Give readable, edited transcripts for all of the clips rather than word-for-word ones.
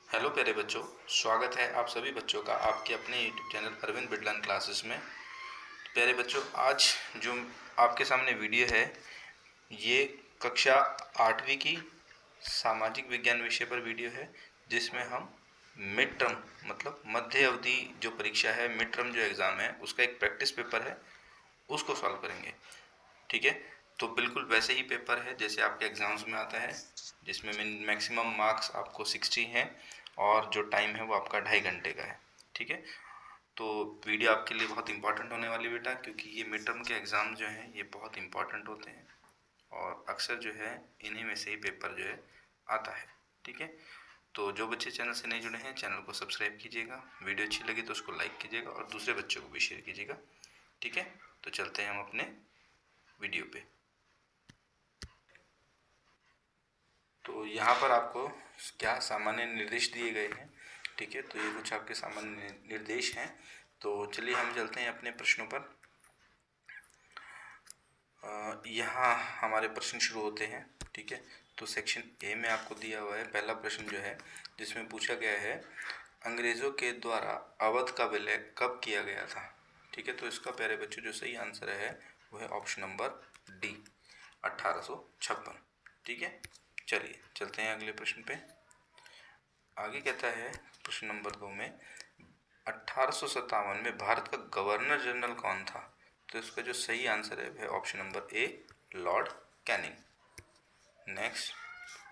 Hello प्यारे बच्चों, स्वागत है आप सभी बच्चों का आपके अपने YouTube channel Arvind Bidlan classes में। प्यारे बच्चों, आज जो आपके सामने वीडियो है ये कक्षा 8वीं की सामाजिक विज्ञान विषय पर वीडियो है, जिसमें हम मिड टर्म मतलब मध्य अवधि जो परीक्षा है, मिड टर्म जो एग्ज़ाम है उसका एक प्रैक्टिस पेपर है, उसको सॉल्व करेंगे। ठीक है, तो बिल्कुल वैसे ही पेपर है जैसे आपके एग्ज़ाम्स में आता है, जिसमें मैक्सिमम मार्क्स आपको 60 हैं और जो टाइम है वो आपका 2.5 घंटे का है। ठीक है, तो वीडियो आपके लिए बहुत इंपॉर्टेंट होने वाली बेटा, क्योंकि ये मिड टर्म के एग्ज़ाम जो हैं ये बहुत इंपॉर्टेंट होते हैं और अक्सर जो है इन्हीं में से ही पेपर जो है आता है। ठीक है, तो जो बच्चे चैनल से नहीं जुड़े हैं चैनल को सब्सक्राइब कीजिएगा, वीडियो अच्छी लगी तो उसको लाइक कीजिएगा और दूसरे बच्चों को भी शेयर कीजिएगा। ठीक है, तो चलते हैं हम अपने वीडियो पे। तो यहाँ पर आपको क्या सामान्य निर्देश दिए गए हैं। ठीक है, तो ये कुछ आपके सामान्य निर्देश हैं। तो चलिए हम चलते हैं अपने प्रश्नों पर। यहाँ हमारे प्रश्न शुरू होते हैं। ठीक है, तो सेक्शन ए में आपको दिया हुआ है पहला प्रश्न जो है, जिसमें पूछा गया है अंग्रेज़ों के द्वारा अवध का विलय कब किया गया था। ठीक है, तो इसका प्यारे बच्चों जो सही आंसर है वो है ऑप्शन नंबर डी, 1856। ठीक है, चलिए चलते हैं अगले प्रश्न पे। आगे कहता है प्रश्न नंबर 2 में 1857 में भारत का गवर्नर जनरल कौन था। तो इसका जो सही आंसर है वह option number A, Lord Canning. Next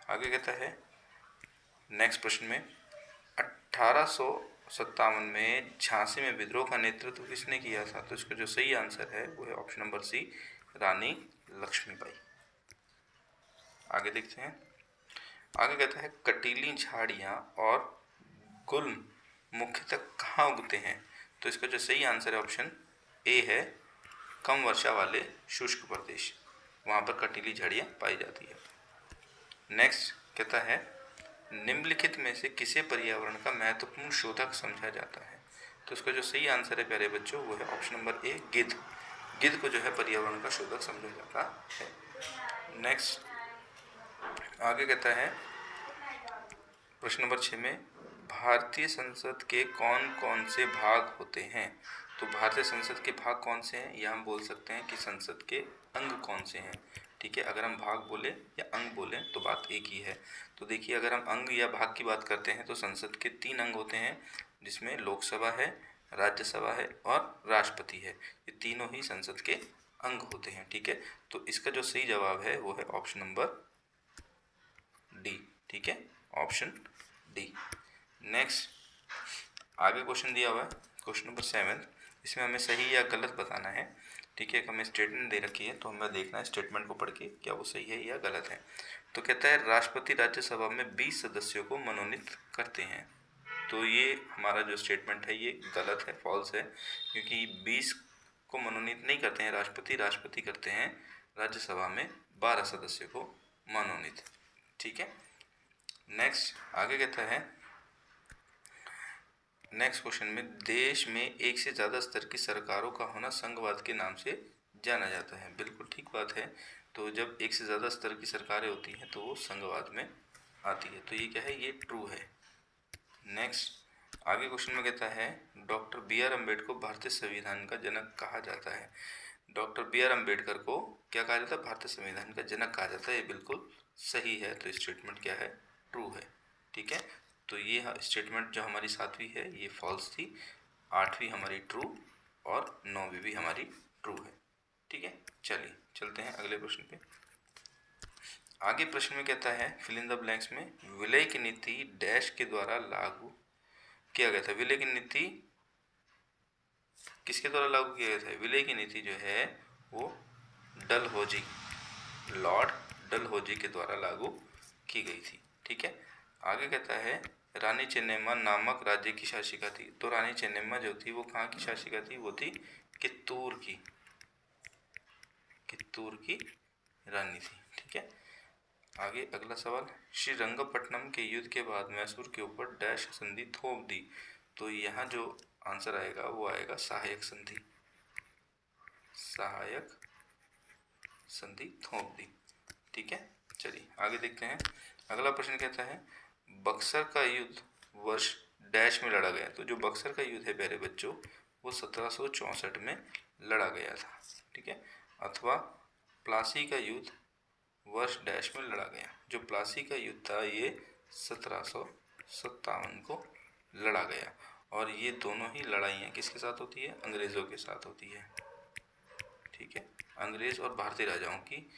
आगे कहता है नेक्स्ट प्रश्न में 1857 में झांसी में विद्रोह का नेतृत्व किसने किया था। तो इसका जो सही आंसर है वो है ऑप्शन नंबर सी, रानी लक्ष्मीबाई। आगे देखते हैं। आगे कहता है कटीली झाड़ियाँ और गुल्म मुख्यतः कहाँ उगते हैं। तो इसका जो सही आंसर है ऑप्शन ए है, कम वर्षा वाले शुष्क प्रदेश, वहाँ पर कटीली झाड़ियाँ पाई जाती है। नेक्स्ट कहता है निम्नलिखित में से किसे पर्यावरण का महत्वपूर्ण शोधक समझा जाता है। तो इसका जो सही आंसर है प्यारे बच्चों वो है ऑप्शन नंबर ए, गिद्ध। गिद्ध को जो है पर्यावरण का शोधक समझा जाता है। नेक्स्ट आगे कहता है प्रश्न नंबर 6 में भारतीय संसद के कौन कौन से भाग होते हैं। तो भारतीय संसद के भाग कौन से हैं, या हम बोल सकते हैं कि संसद के अंग कौन से हैं। ठीक है, अगर हम भाग बोले या अंग बोले तो बात एक ही है। तो देखिए, अगर हम अंग या भाग की बात करते हैं तो संसद के 3 अंग होते हैं, जिसमें लोकसभा है, राज्यसभा है और राष्ट्रपति है। ये तीनों ही संसद के अंग होते हैं। ठीक है, तो इसका जो सही जवाब है वो है ऑप्शन नंबर डी। ठीक है, ऑप्शन डी। नेक्स्ट आगे क्वेश्चन दिया हुआ है क्वेश्चन नंबर 7, इसमें हमें सही या गलत बताना है। ठीक है, हमें स्टेटमेंट दे रखी है तो हमें देखना है स्टेटमेंट को पढ़ के क्या वो सही है या गलत है। तो कहता है राष्ट्रपति राज्यसभा में 20 सदस्यों को मनोनीत करते हैं। तो ये हमारा जो स्टेटमेंट है ये गलत है, फॉल्स है, क्योंकि 20 को मनोनीत नहीं करते हैं राष्ट्रपति, राष्ट्रपति करते हैं राज्यसभा में 12 सदस्यों को मनोनीत। ठीक है, नेक्स्ट आगे कहता है नेक्स्ट क्वेश्चन में देश में एक से ज़्यादा स्तर की सरकारों का होना संघवाद के नाम से जाना जाता है। बिल्कुल ठीक बात है, तो जब एक से ज़्यादा स्तर की सरकारें होती हैं तो वो संघवाद में आती है। तो ये क्या है, ये ट्रू है। नेक्स्ट आगे क्वेश्चन में कहता है डॉक्टर बी आर अम्बेडकर को भारतीय संविधान का जनक कहा जाता है। डॉक्टर बी आर अम्बेडकर को क्या कहा जाता है, भारतीय संविधान का जनक कहा जाता है। ये बिल्कुल सही है, तो स्टेटमेंट क्या है, ट्रू है। ठीक है, तो ये स्टेटमेंट जो हमारी 7वीं है ये फॉल्स थी, 8वीं हमारी ट्रू और 9वीं भी हमारी ट्रू है। ठीक है, चलिए चलते हैं अगले प्रश्न पे। आगे प्रश्न में कहता है फिल इन द ब्लैंक्स में विलय की नीति डैश के द्वारा लागू किया गया था। विलय की नीति किसके द्वारा लागू किया गया था। विलय की नीति जो है वो डलहौजी, लॉर्ड डलहौजी के द्वारा लागू की गई थी। ठीक है, आगे कहता है रानी चेन्नम्मा नामक राज्य की शासिका थी। तो रानी चेन्नम्मा जो थी वो कहाँ की शासिका थी, वो थी कित्तूर की, कित्तूर की रानी थी। ठीक है, आगे अगला सवाल श्रीरंगपट्टनम के युद्ध के बाद मैसूर के ऊपर डैश संधि थोप दी। तो यहाँ जो आंसर आएगा वो आएगा सहायक संधि, सहायक संधि थोप दी। ठीक है, चलिए आगे देखते हैं। अगला प्रश्न कहता है बक्सर का युद्ध वर्ष डैश में लड़ा गया। तो जो बक्सर का युद्ध है प्यारे बच्चों, वो 1764 में लड़ा गया था, ठीक है। अथवा प्लासी का युद्ध वर्ष डैश में लड़ा गया। जो प्लासी का युद्ध था ये 1757 को लड़ा गया। और ये दोनों ही लड़ाइयाँ किसके साथ होती है? अंग्रेज़ों के साथ होती है, ठीक है। अंग्रेज़ और भारतीय राजाओं की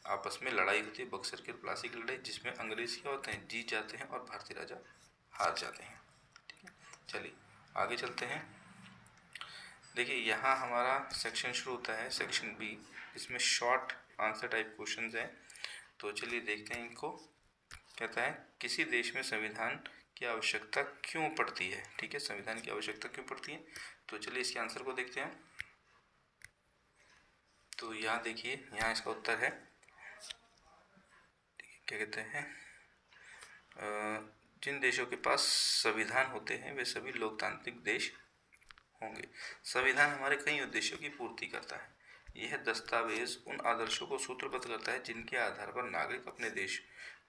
आपस में लड़ाई होती है, बक्सर के प्लासी की लड़ाई, जिसमें अंग्रेज़ क्या होते हैं? जीत जाते हैं और भारतीय राजा हार जाते हैं, ठीक है। चलिए आगे चलते हैं। देखिए यहाँ हमारा सेक्शन शुरू होता है, सेक्शन बी। इसमें शॉर्ट आंसर टाइप क्वेश्चंस हैं। तो चलिए देखते हैं इनको। कहता है किसी देश में संविधान की आवश्यकता क्यों पड़ती है, ठीक है। संविधान की आवश्यकता क्यों पड़ती है? तो चलिए इसके आंसर को देखते हैं। तो यहाँ देखिए, यहाँ इसका उत्तर है, क्या कहते हैं, जिन देशों के पास संविधान होते हैं वे सभी लोकतांत्रिक देश होंगे। संविधान हमारे कई उद्देश्यों की पूर्ति करता है। यह दस्तावेज उन आदर्शों को सूत्रबद्ध करता है जिनके आधार पर नागरिक अपने देश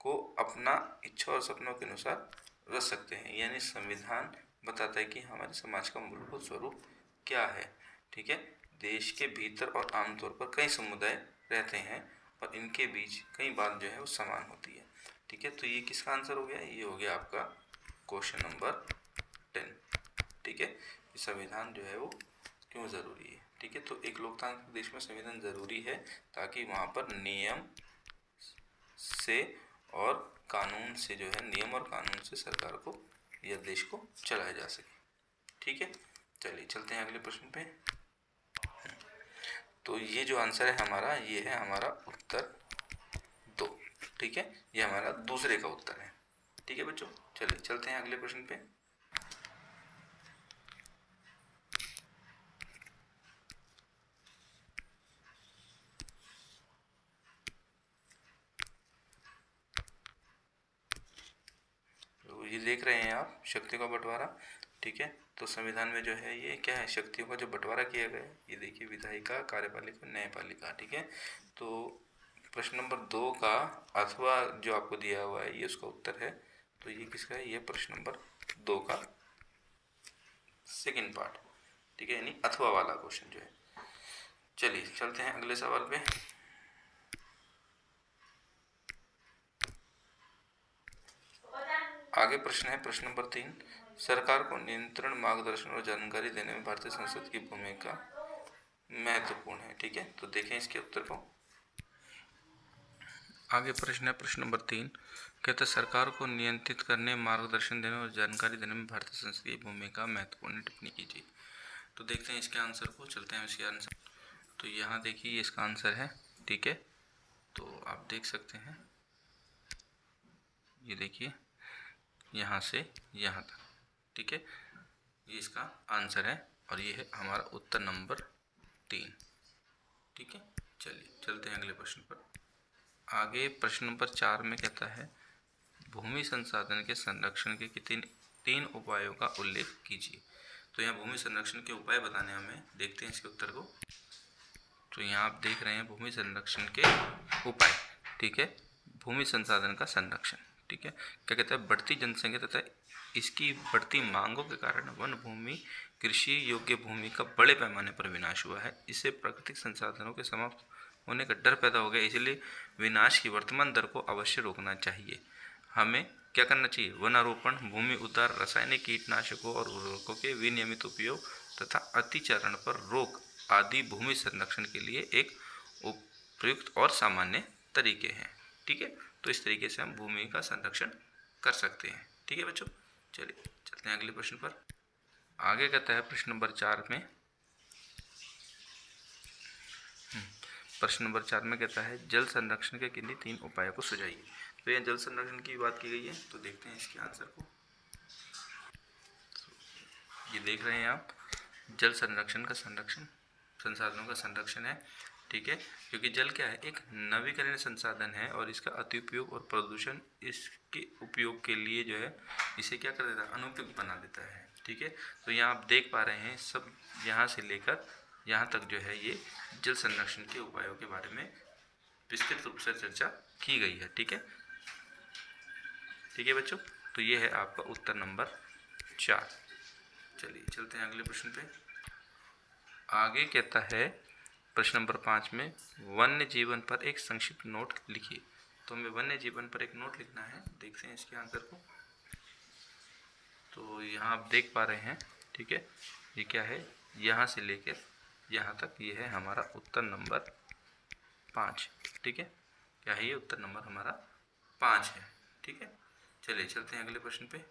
को अपना इच्छा और सपनों के अनुसार रच सकते हैं। यानी संविधान बताता है कि हमारे समाज का मूलभूत स्वरूप क्या है, ठीक है। देश के भीतर और आमतौर पर कई समुदाय रहते हैं और इनके बीच कई बात जो है वो समान होती है, ठीक है। तो ये किसका आंसर हो गया? ये हो गया आपका क्वेश्चन नंबर 10, ठीक है। संविधान जो है वो क्यों ज़रूरी है, ठीक है। तो एक लोकतांत्रिक देश में संविधान ज़रूरी है ताकि वहाँ पर नियम से और कानून से जो है, नियम और कानून से सरकार को या देश को चलाया जा सके, ठीक है। चलिए चलते हैं अगले प्रश्न पे। तो ये जो आंसर है हमारा, ये है हमारा उत्तर 2, ठीक है। ये हमारा दूसरे का उत्तर है, ठीक है बच्चों। चलिए चलते हैं अगले प्रश्न पे। तो ये देख रहे हैं आप शक्तियों का बंटवारा, ठीक है। तो संविधान में जो है ये क्या है? शक्तियों का जो बंटवारा किया गया है, ये देखिए, विधायिका, कार्यपालिका, न्यायपालिका, ठीक है। तो प्रश्न नंबर 2 का अथवा जो आपको दिया हुआ है ये उसका उत्तर है। तो ये किसका है? ये प्रश्न नंबर 2 का सेकंड पार्ट, ठीक है, यानी अथवा वाला क्वेश्चन जो है। चलिए चलते हैं अगले सवाल पे। आगे प्रश्न है प्रश्न नंबर 3। सरकार को नियंत्रण, मार्गदर्शन और जानकारी देने में भारतीय संसद की भूमिका महत्वपूर्ण है, ठीक है। तो देखें इसके उत्तर को। आगे प्रश्न है प्रश्न नंबर 3। कहते सरकार को नियंत्रित करने, मार्गदर्शन देने और जानकारी देने में भारतीय संसद की भूमिका महत्वपूर्ण, टिप्पणी कीजिए। तो देखते हैं इसके आंसर को, चलते हैं इसके आंसर। तो यहाँ देखिए ये इसका आंसर है, ठीक है। तो आप देख सकते हैं, ये देखिए यहाँ से यहाँ तक, ठीक है, ये इसका आंसर है और ये है हमारा उत्तर नंबर 3, ठीक है। चलिए चलते हैं अगले प्रश्न पर। आगे प्रश्न नंबर 4 में कहता है भूमि संसाधन के संरक्षण के तीन उपायों का उल्लेख कीजिए। तो यहाँ भूमि संरक्षण के उपाय बताने हमें, देखते हैं इसके उत्तर को। तो यहाँ आप देख रहे हैं भूमि संरक्षण के उपाय, ठीक है। भूमि संसाधन का संरक्षण, ठीक है। क्या कहता है? बढ़ती जनसंख्या तथा इसकी बढ़ती मांगों के कारण वन भूमि, कृषि योग्य भूमि का बड़े पैमाने पर विनाश हुआ है। इससे प्राकृतिक संसाधनों के समाप्त होने का डर पैदा हो गया। इसलिए विनाश की वर्तमान दर को अवश्य रोकना चाहिए। हमें क्या करना चाहिए? वनारोपण, भूमि उद्धार, रासायनिक कीटनाशकों और उर्वरकों के विनियमित उपयोग तथा अतिचारण पर रोक आदि भूमि संरक्षण के लिए एक उपयुक्त और सामान्य तरीके हैं, ठीक है। तो इस तरीके से हम भूमि का संरक्षण कर सकते हैं, ठीक है बच्चों। चलिए चलते हैं अगले प्रश्न पर। आगे कहता है प्रश्न नंबर 4 में, प्रश्न नंबर 4 में कहता है जल संरक्षण के किन्हीं 3 उपायों को सुझाइए। तो यह जल संरक्षण की बात की गई है, तो देखते हैं इसके आंसर को। ये देख रहे हैं आप, जल संरक्षण का संरक्षण, संसाधनों का संरक्षण है, ठीक है। क्योंकि जल क्या है? एक नवीकरणीय संसाधन है और इसका अति उपयोग और प्रदूषण इसके उपयोग के लिए जो है इसे क्या कर देता है? अनुपयुक्त बना देता है, ठीक है। तो यहाँ आप देख पा रहे हैं सब, यहाँ से लेकर यहाँ तक जो है ये जल संरक्षण के उपायों के बारे में विस्तृत रूप से चर्चा की गई है, ठीक है, ठीक है बच्चों। तो ये है आपका उत्तर नंबर 4। चलिए चलते हैं अगले प्रश्न पे। आगे कहता है प्रश्न नंबर 5 में वन्य जीवन पर एक संक्षिप्त नोट लिखिए। तो हमें वन्य जीवन पर एक नोट लिखना है। देखते हैं इसके आंसर को। तो यहाँ आप देख पा रहे हैं, ठीक है, ये क्या है, यहाँ से लेकर यहाँ तक ये है हमारा उत्तर नंबर 5, ठीक है। क्या है ये? उत्तर नंबर हमारा 5 है, ठीक है। चलिए चलते हैं अगले प्रश्न पे।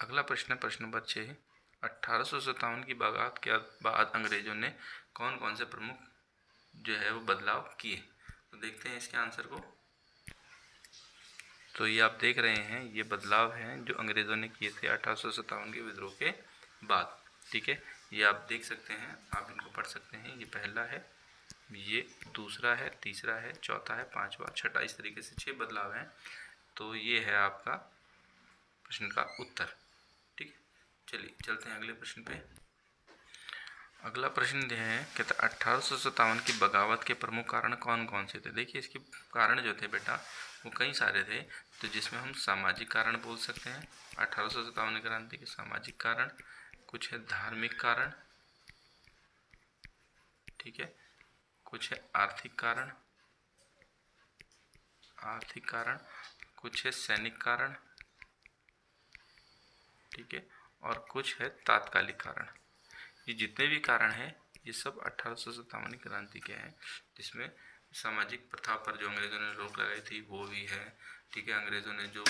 अगला प्रश्न है प्रश्न नंबर 6। 1857 की बगावत के बाद अंग्रेजों ने कौन कौन से प्रमुख जो है वो बदलाव किए। तो देखते हैं इसके आंसर को। तो ये आप देख रहे हैं, ये बदलाव हैं जो अंग्रेज़ों ने किए थे 1857 के विद्रोह के बाद, ठीक है। ये आप देख सकते हैं, आप इनको पढ़ सकते हैं। ये पहला है, ये दूसरा है, तीसरा है, चौथा है, पांचवा, छठा, इस तरीके से 6 बदलाव हैं। तो ये है आपका प्रश्न का उत्तर, ठीक है। चलिए चलते हैं अगले प्रश्न पे। अगला प्रश्न है, कहता 1857 की बगावत के प्रमुख कारण कौन कौन से थे। देखिए इसके कारण जो थे बेटा वो कई सारे थे। तो जिसमें हम सामाजिक कारण बोल सकते हैं। 1857 क्रांति के सामाजिक कारण, कुछ है धार्मिक कारण, ठीक है, कुछ है आर्थिक कारण, कुछ है सैनिक कारण, ठीक है, और कुछ है तात्कालिक कारण। ये जितने भी कारण हैं ये सब 1857 क्रांति के हैं, जिसमें सामाजिक प्रथा पर जो अंग्रेज़ों ने रोक लगाई थी वो भी है, ठीक है। अंग्रेज़ों ने जो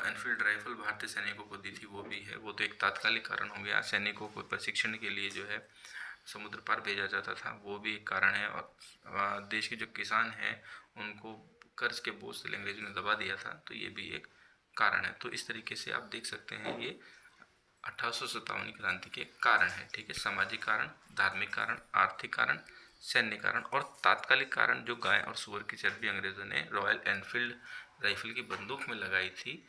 एनफील्ड राइफल भारतीय सैनिकों को दी थी वो भी है। वो तो एक तात्कालिक कारण हो गया। सैनिकों को प्रशिक्षण के लिए जो है समुद्र पार भेजा जाता था, वो भी एक कारण है। और देश के जो किसान हैं उनको कर्ज के बोझ से अंग्रेज़ों ने दबा दिया था, तो ये भी एक कारण है। तो इस तरीके से आप देख सकते हैं ये 1857 क्रांति के कारण है, ठीक है। सामाजिक कारण, धार्मिक कारण, आर्थिक कारण, सैन्य कारण और तात्कालिक कारण जो गाय और सुअर की चर्बी अंग्रेज़ों ने रॉयल एनफील्ड राइफल की बंदूक में लगाई थी,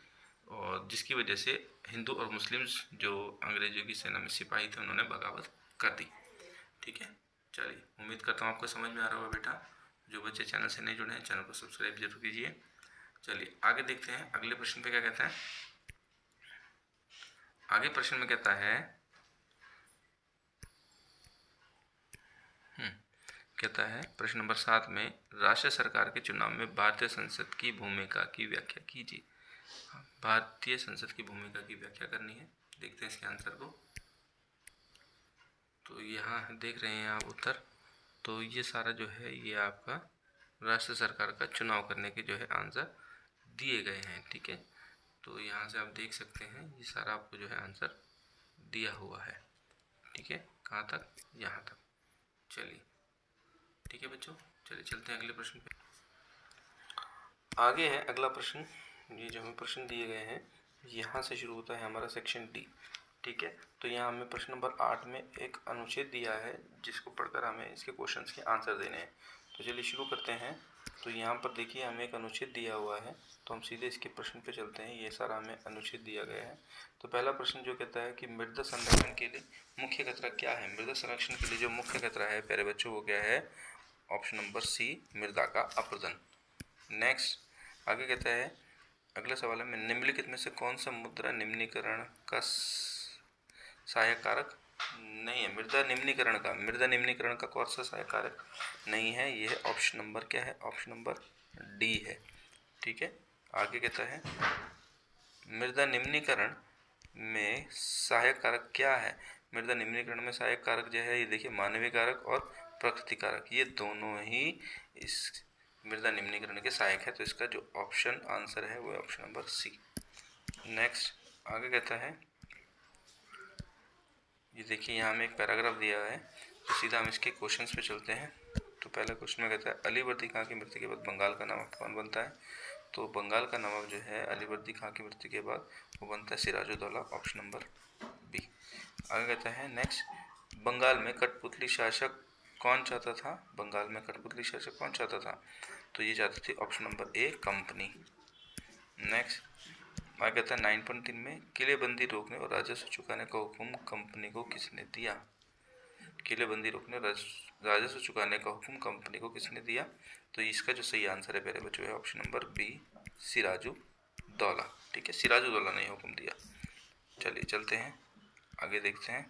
और जिसकी वजह से हिंदू और मुस्लिम्स जो अंग्रेज़ों की सेना में सिपाही थे उन्होंने बगावत कर दी, ठीक है। चलिए उम्मीद करता हूँ आपको समझ में आ रहा होगा बेटा। जो बच्चे चैनल से नहीं जुड़े हैं चैनल को सब्सक्राइब जरूर कीजिए। चलिए आगे देखते हैं अगले प्रश्न पे क्या कहता है। आगे प्रश्न में कहता है प्रश्न नंबर 7 में राष्ट्र सरकार के चुनाव में भारतीय संसद की भूमिका की व्याख्या कीजिए। भारतीय संसद की भूमिका की व्याख्या करनी है। देखते हैं इसके आंसर को। तो यहाँ देख रहे हैं आप उत्तर। तो ये सारा जो है ये आपका राष्ट्र सरकार का चुनाव करने के जो है आंसर दिए गए हैं, ठीक है। तो यहाँ से आप देख सकते हैं ये सारा आपको जो है आंसर दिया हुआ है, ठीक है। कहाँ तक? यहाँ तक। चलिए ठीक है बच्चों, चलिए चलते हैं अगले प्रश्न पे। आगे है अगला प्रश्न। ये जो हमें प्रश्न दिए गए हैं यहाँ से शुरू होता है हमारा सेक्शन डी, ठीक है। तो यहाँ हमें प्रश्न नंबर 8 में एक अनुच्छेद दिया है जिसको पढ़कर हमें इसके क्वेश्चंस के आंसर देने हैं। तो चलिए शुरू करते हैं। तो यहाँ पर देखिए हमें एक अनुच्छेद दिया हुआ है, तो हम सीधे इसके प्रश्न पे चलते हैं। ये सारा हमें अनुच्छेद दिया गया है। तो पहला प्रश्न जो कहता है कि मृदा संरक्षण के लिए मुख्य खतरा क्या है। मृदा संरक्षण के लिए जो मुख्य खतरा है प्यारे बच्चों वो क्या है? ऑप्शन नंबर सी, मृदा का अपरदन। नेक्स्ट आगे कहता है अगला सवाल है, निम्नलिखित में से कौन सा मुद्रा निम्नीकरण का सहायक कारक नहीं है। मृदा निम्नीकरण का कौन सा सहायक कारक नहीं है? ये है ऑप्शन नंबर क्या है? ऑप्शन नंबर डी है, ठीक है। आगे कहता है मृदा निम्नीकरण में सहायक कारक क्या है। मृदा निम्नीकरण में सहायक कारक जो है ये देखिए मानवीय कारक और प्रकृति कारक, ये दोनों ही इस मृदा निम्नीकरण के सहायक है। तो इसका जो ऑप्शन आंसर है वो ऑप्शन नंबर सी। नेक्स्ट आगे कहता है ये देखिए यहाँ में एक पैराग्राफ दिया है, तो सीधा हम इसके क्वेश्चंस पे चलते हैं। तो पहला क्वेश्चन में कहता है अलीवर्दी खां की मृत्यु के बाद बंगाल का नवाब कौन बनता है। तो बंगाल का नवाब जो है अलीवर्दी खां की मृत्यु के बाद वो बनता है सिराजुद्दौला, ऑप्शन नंबर बी। आगे कहता है नेक्स्ट बंगाल में कठपुतली शासक कौन चाहता था। बंगाल में कठपुतली शासक कौन चाहता था? तो ये चाहती थी option number A, company. Next आगे कहता है 9.3 में किलेबंदी रोकने और राजस्व चुकाने का हुक्म कंपनी को किसने दिया। किलेबंदी रोकने और राजस्व चुकाने का हुक्म कंपनी को किसने दिया। तो इसका जो सही आंसर है प्यारे बच्चों है ऑप्शन नंबर बी, सिराजुद्दौला, ठीक है, सिराजुद्दौला ने हुक्म दिया। चलिए चलते हैं आगे देखते हैं।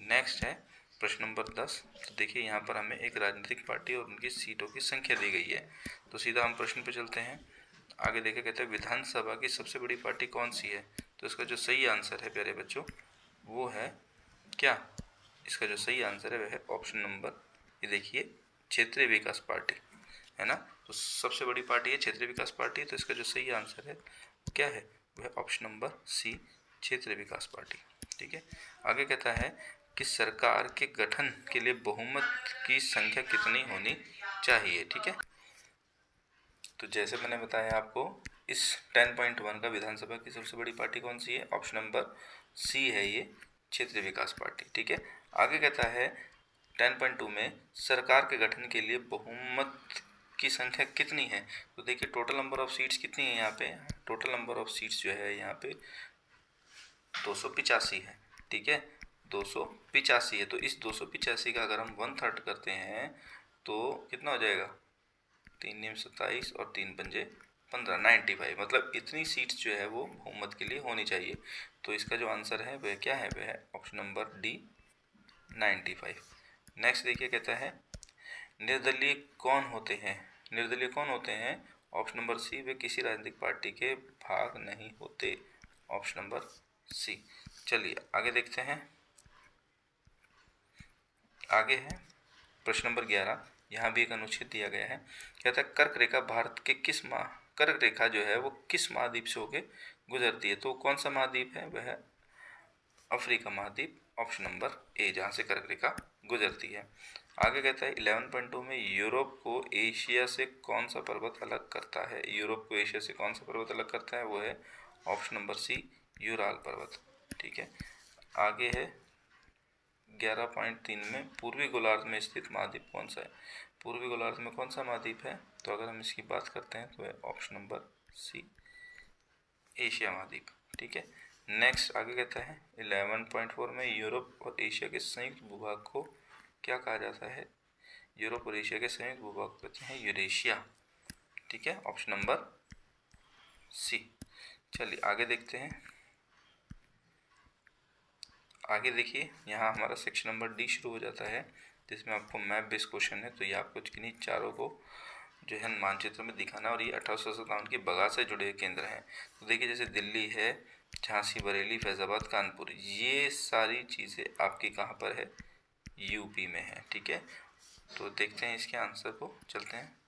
नेक्स्ट है प्रश्न नंबर 10। तो देखिए यहाँ पर हमें एक राजनीतिक पार्टी और उनकी सीटों की संख्या दी गई है। तो सीधा हम प्रश्न पे चलते हैं। आगे देखिए, कहते हैं विधानसभा की सबसे बड़ी पार्टी कौन सी है। तो इसका जो सही आंसर है प्यारे बच्चों वो है क्या, इसका जो सही आंसर है वह है ऑप्शन नंबर, ये देखिए, क्षेत्रीय विकास पार्टी, है ना। तो सबसे बड़ी पार्टी है क्षेत्रीय विकास पार्टी। तो इसका जो सही आंसर है क्या है, वह ऑप्शन नंबर सी, क्षेत्रीय विकास पार्टी, ठीक है। आगे कहता है कि सरकार के गठन के लिए बहुमत की संख्या कितनी होनी चाहिए, ठीक है। तो जैसे मैंने बताया आपको, इस 10.1 का विधानसभा की सबसे बड़ी पार्टी कौन सी है, ऑप्शन नंबर सी है ये, क्षेत्रीय विकास पार्टी, ठीक है। आगे कहता है 10.2 में सरकार के गठन के लिए बहुमत की संख्या कितनी है। तो देखिए टोटल नंबर ऑफ सीट्स कितनी है यहाँ पे, टोटल नंबर ऑफ सीट्स जो है यहाँ पे 285 है, ठीक है, 285 है। तो इस 285 का अगर हम 1/3 करते हैं तो कितना हो जाएगा, 3 नियम 27 और 3 पंजे 15, 95। मतलब इतनी सीट्स जो है वो बहुमत के लिए होनी चाहिए। तो इसका जो आंसर है वह क्या है, वह है ऑप्शन नंबर डी, 95। नेक्स्ट देखिए, कहता है निर्दलीय कौन होते हैं, निर्दलीय कौन होते हैं, ऑप्शन नंबर सी, वे किसी राजनीतिक पार्टी के भाग नहीं होते, ऑप्शन नंबर सी। चलिए आगे देखते हैं। आगे है प्रश्न नंबर 11। यहाँ भी एक अनुच्छेद दिया गया है, कहता है कर्क रेखा भारत के किस कर्क रेखा जो है वो किस महाद्वीप से होके गुजरती है। तो कौन सा महाद्वीप है, वह है अफ्रीका महाद्वीप, ऑप्शन नंबर ए, जहाँ से कर्क रेखा गुजरती है। आगे कहता है 11.2 में यूरोप को एशिया से कौन सा पर्वत अलग करता है, यूरोप को एशिया से कौन सा पर्वत अलग करता है, वो है ऑप्शन नंबर सी, यूराल पर्वत, ठीक है। आगे है 11.3 में पूर्वी गोलार्ध में स्थित महाद्वीप कौन सा है, पूर्वी गोलार्ध में कौन सा महाद्वीप है। तो अगर हम इसकी बात करते हैं तो है ऑप्शन नंबर सी, एशिया महाद्वीप, ठीक है। नेक्स्ट आगे कहता है 11.4 में यूरोप और एशिया के संयुक्त भूभाग को क्या कहा जाता है, यूरोप और एशिया के संयुक्त भूभाग को कहते हैं यूरेशिया, ठीक है, ऑप्शन नंबर सी। चलिए आगे देखते हैं। आगे देखिए यहाँ हमारा सेक्शन नंबर डी शुरू हो जाता है, जिसमें आपको मैप बेस्ड क्वेश्चन है। तो ये आपको किन्हीं चारों को जो है मानचित्र में दिखाना, और ये 1857 की बगावत से जुड़े केंद्र हैं। तो देखिए जैसे दिल्ली है, झांसी, बरेली, फैजाबाद, कानपुर, ये सारी चीज़ें आपकी कहाँ पर है, यूपी में है, ठीक है। तो देखते हैं इसके आंसर को, चलते हैं।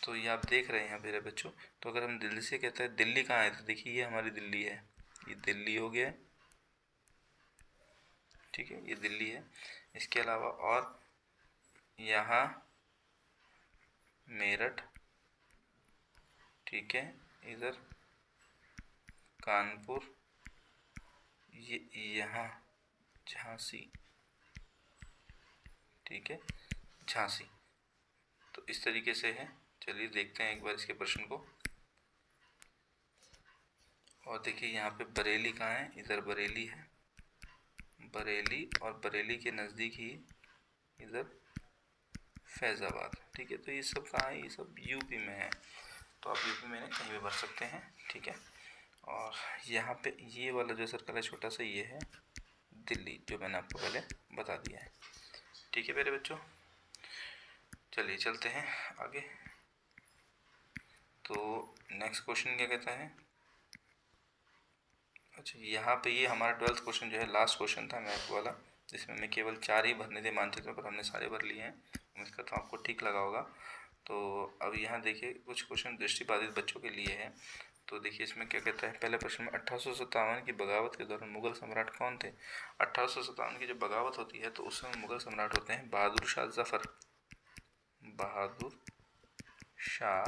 तो ये आप देख रहे हैं मेरे बच्चों। तो अगर हम दिल्ली से कहते हैं दिल्ली कहाँ है, तो देखिए ये हमारी दिल्ली है, ये दिल्ली हो गया, ठीक है, ये दिल्ली है। इसके अलावा और यहाँ मेरठ, ठीक है, इधर कानपुर, ये यहाँ झांसी, ठीक है, झांसी। तो इस तरीके से है। चलिए देखते हैं एक बार इसके प्रश्न को। और देखिए यहाँ पे बरेली कहाँ है, इधर बरेली है, बरेली, और बरेली के नज़दीक ही इधर फैज़ाबाद, ठीक है। तो ये सब कहाँ है, ये सब यूपी में है। तो आप यूपी में कहीं भी भर सकते हैं, ठीक है। और यहाँ पे ये वाला जो सर्कल है छोटा सा, ये है दिल्ली, जो मैंने आपको पहले बता दिया है, ठीक है मेरे बच्चों। चलिए चलते हैं आगे। तो नेक्स्ट क्वेश्चन क्या कहता है, अच्छा यहाँ पे ये हमारा 12th क्वेश्चन जो है लास्ट क्वेश्चन था मैथ वाला, जिसमें हमें केवल 4 ही भरने थे मानचित्र पर, हमने सारे भर लिए हैं। उम्मीद करता हूँ आपको ठीक लगा होगा। तो अब यहाँ देखिए कुछ क्वेश्चन दृष्टिबाधित बच्चों के लिए है। तो देखिए इसमें क्या कहता है, पहले प्रश्न में 1857 की बगावत के दौरान मुगल सम्राट कौन थे। 1857 की जब बगावत होती है तो उस समय मुगल सम्राट होते हैं बहादुर शाह जफ़र, बहादुर शाह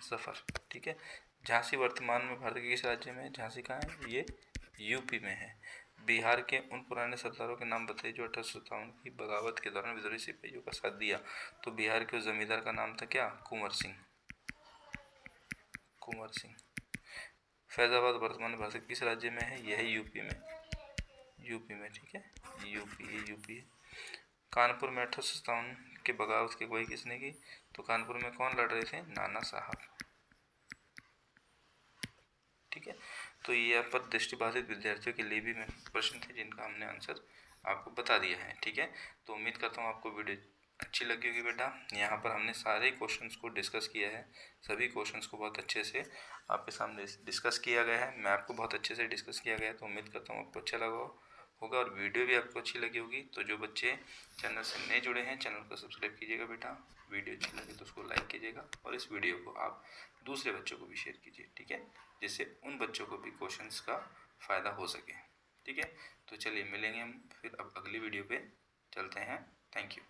जफ़र, ठीक है। झांसी वर्तमान में भारत के किस राज्य में है, झांसी कहाँ है, ये यूपी में है। बिहार के उन पुराने सरदारों के नाम बताइए जो 1857 की बगावत के दौरान विद्रोही सिपाहियों का साथ दिया। तो बिहार के उस जमींदार का नाम था क्या, कुंवर सिंह, कुंवर सिंह। फैजाबाद वर्तमान में भारत के किस राज्य में है, यह है यूपी में, यूपी में, ठीक है, यूपी, ये यूपी है। कानपुर में 1857 के बगावत की अगुवाई किसने की, तो कानपुर में कौन लड़ रहे थे? नाना साहब। ठीक है, तो ये यहाँ पर दृष्टिबाधित विद्यार्थियों के लिए भी प्रश्न थे जिनका हमने आंसर आपको बता दिया है। ठीक है, तो उम्मीद करता हूँ आपको वीडियो अच्छी लगी होगी बेटा। यहाँ पर हमने सारे क्वेश्चंस को डिस्कस किया है, सभी क्वेश्चंस को बहुत अच्छे से आपके सामने डिस्कस किया गया है, मैं आपको बहुत अच्छे से डिस्कस किया गया है। तो उम्मीद करता हूँ आपको अच्छा लगा होगा और वीडियो भी आपको अच्छी लगी होगी। तो जो बच्चे चैनल से नए जुड़े हैं, चैनल को सब्सक्राइब कीजिएगा बेटा। वीडियो अच्छी लगे तो उसको लाइक कीजिएगा और इस वीडियो को आप दूसरे बच्चों को भी शेयर कीजिए। ठीक है, जिससे उन बच्चों को भी क्वेश्चंस का फ़ायदा हो सके। ठीक है, तो चलिए मिलेंगे हम फिर अब अगली वीडियो पे। चलते हैं, थैंक यू।